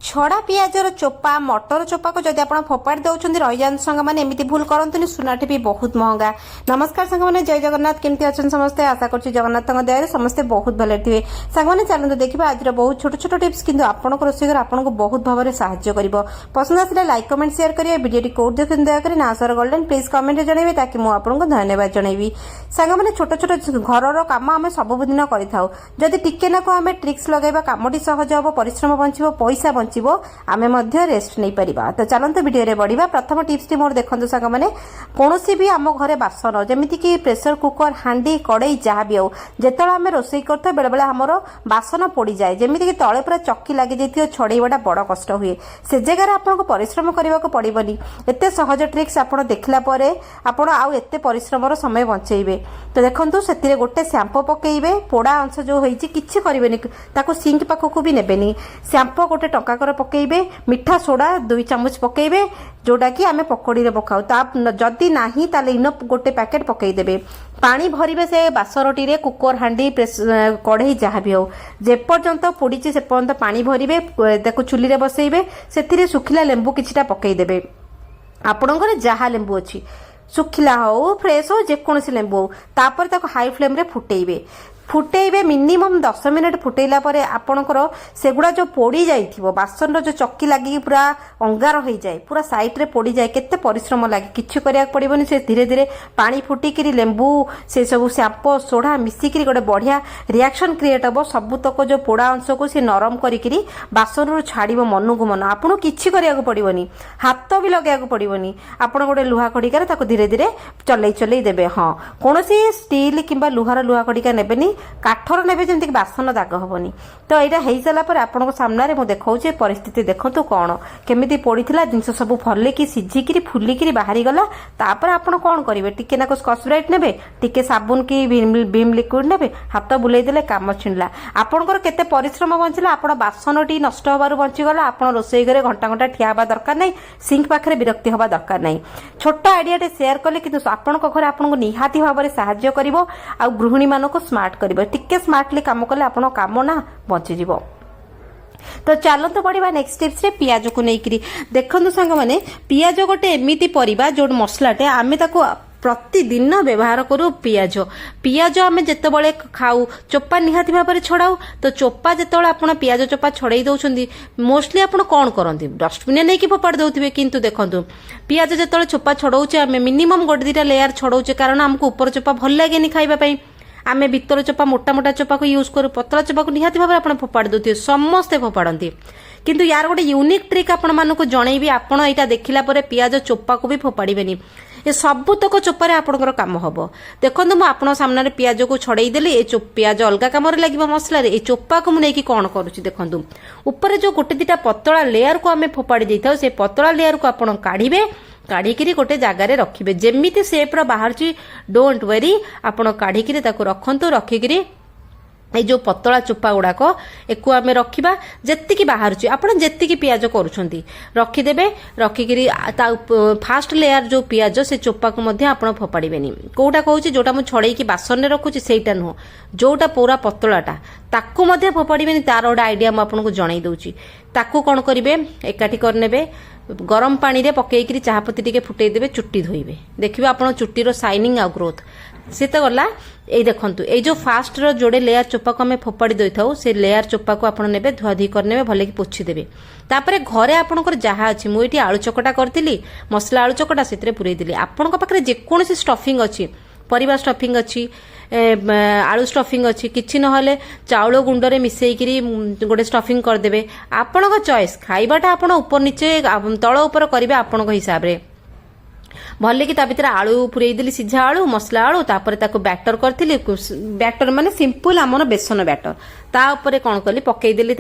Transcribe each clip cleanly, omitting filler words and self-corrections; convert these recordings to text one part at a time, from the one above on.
छड़ा पियाजर चोपा मटर चोपा को जदि आप फोपाड़ी दौरान रही जाते सांग मैंने एमती भूल करते सुनाटी भी बहुत महंगा। नमस्कार सांग मैंने जय जगन्नाथ केमती अच्छा समस्ते आशा कर जगन्नाथ दया समस्ते बहुत भले थे सांग मैंने चलते देखा आज बहुत छोट छोट टिप्स कि आपंक रोषेई घर आपको बहुत भाव में साहय कर पसंद आसे लाइक कमेंट शेयर करेंगे वीडियो कौट देखते दयाकोरी ना सर गोल्डन प्लीज कमेंट जनइबे ताकि मुझे धन्यवाद जनइबी। सांग मैंने छोट छोट घर कम आम सबुदिन करी टिके ना आम ट्रिक्स लगे कमटी सहज हम परिश्रम बचो पैसा बचो आमे मध्य रेस्ट नहीं परिबा। तो चलते वीडियो रे बढ़िबा। प्रथम टिप्स टी मोर देखंतु सांग माने कोनोसी भी आम घरे बासन जेमिति कि प्रेशर कुकर हांडी कड़ई जहाँ भी हो जेतला आमे रोषेई करथो बेले बेले हमरो बासन पोड़ी जाए जेमिति कि तळे पूरा चक्की लागि जैथियो छड़ेइबाटा बड़ कष्ट हुए से जगह आपनको परिश्रम करने को पड़िबनी। एते सहज ट्रिक्स आपण देखला परे आपण आउ एते परिश्रमर समय बचेइबे। तो देखंतु सेतिरे गोटे शैम्पू पकेइबे पोड़ा अंश जो होईची किछि करिबेनी ताको सिंक पाखकु भी नेबेनी शैम्पू गोटे टंका कर पकेइबे मिठा सोडा 2 चामच पकेइबे जोटा कि आमे पकोड़ी रे पकाउ ता जदी नाही ताले इनो गोटे पैकेट पकेइदेबे पानी भरिबे से बासरटी रे कुकर हांडी कढ़ई जहाँ भी हो जे पर्यंत पोड़ीची से पर्यंत पानी भरिबे ताको चुली रे बसैबे सेथिरे सुखिला लेंबू किछिटा पकेइदेबे आपणकर जहाँ लेंबू अच्छी सुखिला हो फ्रेश हो जेकोसी लेंबू हो तापर ताको हाई फ्लेम रे फुटेइबे मिनिमम 10 मिनिट फुटेला परे आपणकर सेगुड़ा जो पोड़ी जाइथिबो बासन जो चक्की लागी पूरा अंगार हो जाए पूरा साइड रे पोड़ी जाए केते परिश्रम लागे किछि करिया पड़िबोनी से धीरे धीरे पानी फुटिकिरी लेंबू से सब शैम्पू सोडा मिसिकिरी गोटे बढ़िया रिएक्शन क्रिएट हबो सबुतक जो पोड़ा अंश को से नरम करिकिरी बासन रु छाड़िबो मन को मन आपन किछि करिया पड़िबोनी हाथ भी लगे पड़िबोनी आपन गोटे लुहा खड़िकार ताको धीरे धीरे चलई देबे। हां कोनोसी स्टील किंबा लुहार लुहा खड़िका नेबेनी काठर नेबे जेमति बासन दाग हबनी। तो एटा हेई साला पर आपन सामने मु देखाउछे परिस्थिति देखंतु कोन केमिति पड़ीथिला जिंस सब फल्ले कि सिझिकिरी फुलिकिरी बाहरी गला तापर आपन कोन करिवे टिके नाको स्कॉच ब्राइट नेबे टिके साबुन की भीम लिक्विड नेबे हाथ बुलाई देले काम छिनला आपनकर केते परिश्रम बंचिला आपन बासनटी नष्ट होबारु बंची गला आपन रोषेई घरे घंटा घंटा ठिया हबा दरकार नै सिंक पाखरे विरक्ति हबा दरकार नै। छोट आइडिया टे शेयर करले किंतु आपनक घरे आपनको निहाती भाबरे सहाय्य करिवो आ गृहिणी मानको स्मार्ट करिवो टिके स्मार्टली काम कले आपन काम ना बंची जीवो। तो चलते बढ़िया नेक्स्ट टिप्स रे पियाज को लेकिन देखो सांग मैंने पियाज गोटे एमती परिबा जो मसलाटे आमे ताको प्रतिदिन व्यवहार करू पियाज पियाज आमे जेतेबेले खाऊ चोपा निहाती भाव में छड़ाऊ तो चोपा जेतेबेले आपण पियाज चोपा छड़ाई दउछंदी मोस्टली आपण कोन करंती डस्टबिन नहीं कि फोपाड़ दउथिबे किंतु देखंतु पियाज जेतेबेले चोपा छड़ाउचे आमे मिनिमम गोटे 2टा लेयर छड़ाउचे कारण हमको ऊपर चोपा भल लागेनी खाइबा पई आमे भीतर चोपा मोटा मोटा चोपा को यूज करू पतला चोपा को निहाती भाव में फोपाड़ दउथिबे समस्ते फोपाड़ती किंतु यार गोटे यूनिक ट्रिक आपण मानको जणैबी आपण एटा देखिला परे पियाज चोपा को भी फोपाड़ीबेनी ये सबुतक चोपारे आपणकर काम हम देखो मुझे आपण सामने पियाज को छड़ई देली ए पियाज अलग कम लगे मसला ए चोपा को मुझे कौन करुच्ची देखो ऊपर जो गोटे 2टा पतला लेयर को आम फोपाड़ी देता से पतला लेयर को आप काढ़े काढ़िकी गोटे जगार रखिए जेमिति सेप्र बाहर डोंट वेरी आपण काढ़िकी रखु रखिकी जो पतला चोपा गुड़ाक एक आम रखा जी बाहर आप जी पियाज करुँच रखिदेवे रखिकी फास्ट लेयर जो पियाज से चोपा को आप फोपाड़े कौटा कहूँ जोटा मुझे छड़े बासन में रखुची सेटा नुह जोटा पूरा पतलाटा ताकू फोपाड़े तार गोटे आइडिया मुझे जन दूची ताकू कौन करेंगे एकाठी करने गरम पानी रे पकईकरी चाहपत्ती टिके फुटेदेवे चुट्टी धोइबे देखिए आप चुट्टीर साइनिंग आ ग्रोथ से तो गला ये देखंतु ये जो फास्ट रो जोड़े लेयर चोपा को आम फोपाड़ी देथाऊ से लेयर चोपा को आपन नेबे धुआधुई करने भले कि पोछि देबे तापरे घरे आपनकर जहाँ अच्छी मुझे आलू चकटा करथिली मसला आलू चकटा से पुरई देली आपनक पाखरे जेकोसी स्टफिंग अच्छी परिवा स्टफिंग अच्छी आलू स्टफिंग अच्छी किछि नहले चाउल गुंडरे मिसेइकिरी गोटे स्टफिंग करदेबे आपनक चॉइस खाइबाटा आपण ऊपर नीचे तळ ऊपर करिवे आपनक हिसाब रे भले कि भितर आलू पुरई देली सीझा आलू मसला आलू तापर ताको बैटर करथिली बैटर माने सिंपल आमर बेसन बैटर ता ऊपर कौन कली पकईदेली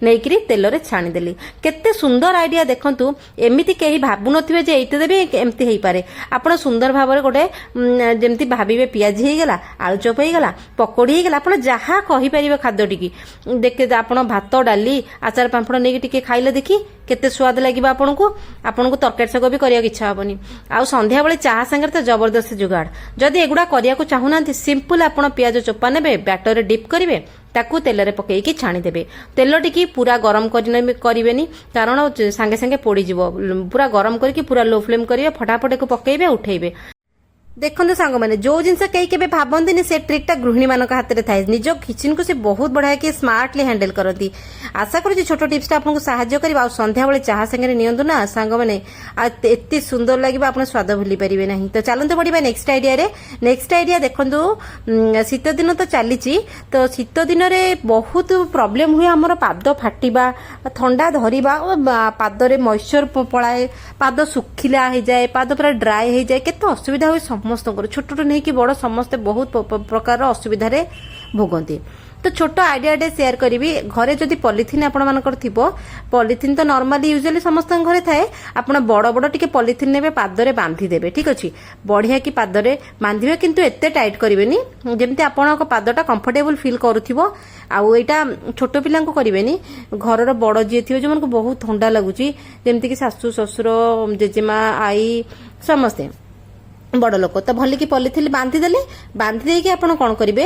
नहींकि तेल रे छाणी देली केते सुंदर आइडिया देखंतु एमिति केही भाबु नथिबे जे एइते देबे एमति हेई पारे आपण सुंदर भाबरे गोटे जेमति भाबिबे पियाज हेई गेला आलू चॉप हेई गेला पकोड़ी हेई गेला आपण जहा कहि परिबे खाद्य टिकी देखे आपण भात डाली आचार पांपड़ नेकी टिके खाइले देखी केते स्वाद लागिबा आपनको तरकारी साग भी करिया इच्छा हबनी आ संध्या बेले चाहा संगे तो जबरदस्त जुगाड़ जदि एगुड़ा करिया को चाहुनांती सिंपल आपण पियाज चोपा नेबे बैटर रे डिप करिवे ताकू तेल पकईकी छाणीदेवे। तेल टी पूरा गरम करें कारण सांगे सांगे पोड़ीज पूरा गरम करके पूरा लो फ्लेम करेंगे फटाफट को पकईबे उठेबे। देखो सांग मैंने जो जिनस कई के भावती से ट्रिकटा गृहिणी मान हाथ में थाए निज किचन को से बहुत बढ़िया कि स्मार्टली हैंडल करती। आशा करूँ छोट टिप्सटा आपको साहाय्य कर संध्या बेले चाह सांगे नियंतु ना सांग मैंने एत सुंदर लगे आप स्वाद भूली पारे ना। तो चलते बढ़िया नेक्स्ट आइडिया रे। नेक्स्ट आइडिया देखो शीत दिन तो चली तो शीत दिन में बहुत प्रोब्लेम हुए आमर पाद फाटिबा थंडा धरवा पादरे मॉइस्चर पलाए पाद सुखिला हो जाए पाद पूरा ड्राए हो जाए केते असुविधा हुए समस्त छोट नहीं कि बड़ समस्ते बहुत प्रकार असुविधा भोगती। तो छोट आइडिया शेयर करी घरे जदि पॉलिथिन आपणकर थीबो पॉलिथिन तो नॉर्मली यूजुअली समस्त घरे थाए आप बड़ बड़ टिके पॉलिथिन ने पादरे बांधी देबे ठीक अच्छी बढ़िया कि पादरे बांधिबे किंतु एते टाइट करिवेनी जेमती आपणक पादटा कंफर्टेबल फील करूथिबो। आउ एटा छोट पिला को करिवेनी घरर बड़ जी थी जो मन बहुत ठंडा लगुची जेमती कि सासू ससुर जेजेमा आई समस्ते बड़ लोक तो भल कि पॉलिथिन बांधिदेले बांधि देकी आपण कौन करेंगे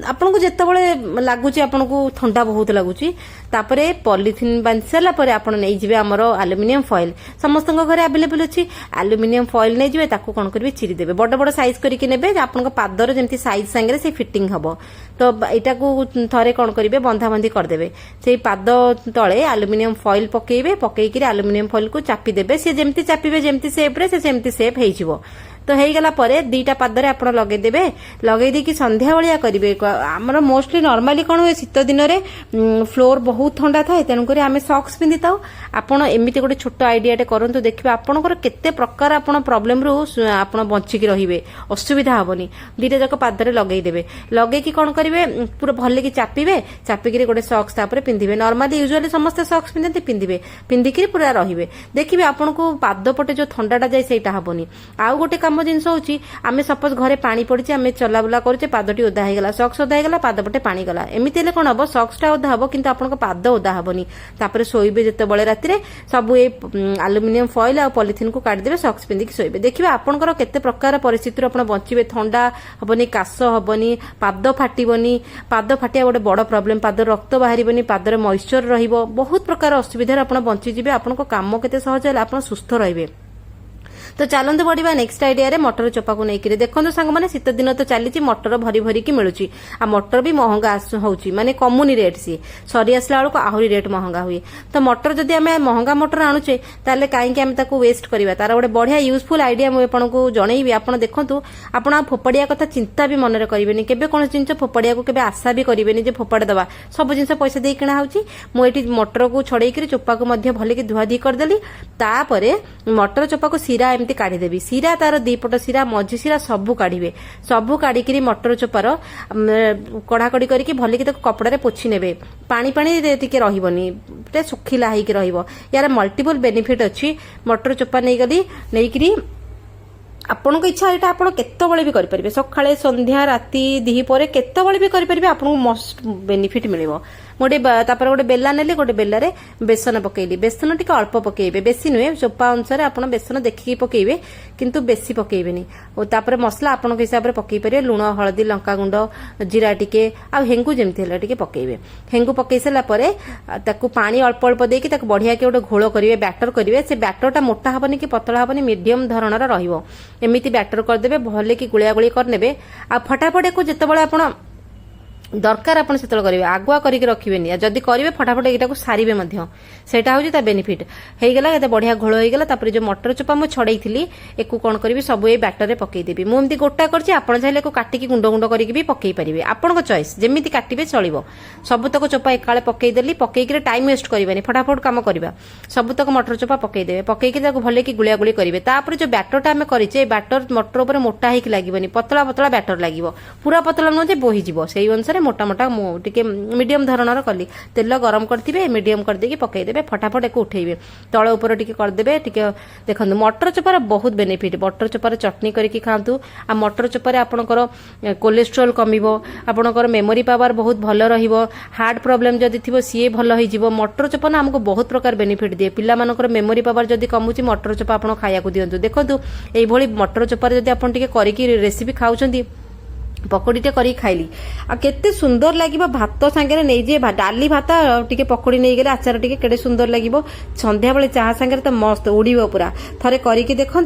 आपन को जिते लगुच आपन को ठंडा बहुत लगुच तापरे पॉलिथिन बांधि सारा पर आपन नहीं जिवे हमर एल्युमिनियम फॉइल समस्त घरे अवेलेबल अच्छी एल्युमिनियम फॉइल नहीं जिवे ताको कौन करेंगे चिरी देबे बड़ बड़ साइज करके नेबे आपन पादर जेमती साइज सांगे से फिटिंग हबो। तो एटा को थरे कौन करेंगे बंधाबंधी करदेबे से पाद तले एल्युमिनियम फॉइल पकेइबे पकेइकी एल्युमिनियम फॉइल को चापी देबे सी जेमती चापिबे जेमती शेप रे से सेमती शेप हेइजिवो। तो हेगला परे दीटा पादरे आप लगेदेवे लगे दी संध्या भाया करेंगे आमर मोस्टली नॉर्मली कौन हुए शीत दिन में फ्लोर बहुत ठंडा थाए तेणुक आम सॉक्स पिंधि था आपड़ एमती गोटे छोट आइडिया करूँ देखिए आपंकर केते प्रकार आप प्रॉब्लम रु आप बचिकी रे असुविधा हेनी दीटा जाक पादरे लगेदेवे लगेकी कौन करेंगे पूरा भल कि चापिबे चापिकी गोटे सॉक्स तापर पिंधे नॉर्मली यूजुअली समस्ते सॉक्स पिंधते पिंधे पिंधिकी पूरा रे देखिए आपन को पाद पटे जो ठंडाटा जाए सहीटा हेनी। आउ गोटे काम जिनस होची आमे सपोज घरे पानी पड़ी आमे चलाबुला करुचे पादटी ओदा होगला सॉक्स ओदा होगला पाद पटे पानी गला एमती हेले कौन हम सॉक्सटा ओदा हम किंतु आपन पाद ओदा हेनी तापर शोइबे जते बळे राति रे सब ए एल्युमिनियम फॉइल आ पॉलिथिन को काट देबे सॉक्स पिंधिकी शोइबे देखिबे आपनकर केते प्रकार परिस्थिति आपन बचिबे ठंडा हबनी काश हबनी पाद फाटिबनी पाद फाटिया गोटे बड़ प्रॉब्लम पाद रक्त बाहरिबनी पादरे मॉइस्चर रहिबो बहुत प्रकार असुविधा आपन बंची जिबे आपन काम केते सहज होला आपन सुस्थ रहिबे। तो चलते बढ़िया नेक्स्ट आइडिया रे मटर चोपा को लेकर देखो सांग मैंने शीत दिन तो चली मटर भरी भरी की मिलूची आ मटर भी महंगा होची माने कमुनी रेट सी सरी आसला बेलू आहरी रेट महंगा हुए। तो मटर जदि आम महंगा मटर आणुचे ताले कहीं आम ताको वेस्ट करवा तार गोटे बढ़िया यूजफुल आइडिया मुझे आपको जनईबी आपड़ देखूँ आपड़ फोपाड़िया कथा चिंता भी मनरे करेंगे केबे कौन जिन फोपाड़िया को केबे आशा भी करेंगे फोपाड़ी दवा सब जिन पैसा दे किणा होती मटर को छड़ेक चोपा को भल की धुआधी करदेली तापर मटर चोपा को सीरा काढ़ीदेवी सीरा तार दीपट सीरा मझी सीरा सबू काढ़े सबू काढ़ी मटर चोपार कड़ाकड़ी करके भल की कपड़ा पोछि नेबे पानी पानी टिके रहिबनी सुखिला होइके रहिबो। यार मल्टीपल बेनिफिट अच्छी मटर चोपा नहीं गली नहीं आपण को इच्छा यहाँ आप केतबले भी करेंगे सकाळे संध्या राति दिहीपर केतबले भी करेंगे आपको मस्ट बेनिफिट मिलिबो। गोटे गोटे बेला नेले गोटे बेलारे बेसन पकेली बेसन टिके अल्प पकेबे बेसी नुहे चोपा अनुसार आप बेसन देखिकी पकेबे किंतु बेसी पकेबेनी और तापर मसला आपण हिसाब से पकई पारे लुण हलदी लंका गुंड जीरा टिके आ हेंगु जेमती हेला टिके पकेबे हेंगु पकई सारा परे ताकू पानी अल्प अल्प देकी ताकू बढ़िया के गोटे घोल करेंगे बैटर करेंगे से बैटरटा मोटा हेनी कि पतला हेनी मीडियम धरणर रहिबो एमिति बैटर करदेबे भले कि गुलिया गुली करनेबे आ फटाफट को जितेबाला आपण दरकार आपन सेतल करेंगे आगुआ करके रखिबेनी जदि करेंगे फटाफट एटा को सारिबे मध्य सेटा होची ता बेनिफिट हेगला एते बढ़िया घोल होइगला तापर जो मटर चोपा मु छड़ई थिली एकु कोन करबी सब ए बैटर रे पकई देबी मु एमती गोटा करछि आपन चाहिले को काटिकी गुंड गुंड करके भी पकई परिबे आपन को चॉइस जेमिति काटिबे चलिबो सब तक चोपा एकाळे पकई देली पकई के टाइम वेस्ट करबानी फटाफट काम करबा सब तक मटर चोपा पकई देबे पकई के ताको भले कि गुलिया गुली करिवे तापर जो बैटरटा हमें करिचे बैटर मटर ऊपर मोटा हेक लागीबनी पतला पतला बैटर लागिबो पूरा पतला न जे बोही जिवो सेही अनुसार मोटा मोटा टिके मीडियम धरणर कली तेल गरम करथिबे मीडियम कर देकी पकई देबे फटाफट एको उठेइबे तळे ऊपर टिके कर देबे टिके देखंतु मटर चोपार बहुत बेनिफिट मटर चोपार चटनी करके खांतु आ मटर चोपार आपनकर कोलेस्ट्रोल कमिबो आपनकर मेमोरी पावर बहुत भलो रहिबो हार्ट प्रॉब्लम जदि थिबो सीए भलो होई जिवो मटर चोपा ना हमको बहुत प्रकार बेनिफिट दिए पिला मानकर मेमोरी पावर जदि कमुची मटर चोपा आपन खाया को दियंतु देखंतु एई भली मटर चोपार जदि आपन टिके करके रेसिपी खाउछंती पकोड़ीटे कर खाइली आ केते सुंदर लगे भात सांगे नहीं जे डाली भात टिके पकोड़ी नहीं गले आचार टिके केते सुंदर लगे संध्या बेले चाह सांगे तो मस्त उड़ीबो पूरा थरे करिकी देखो।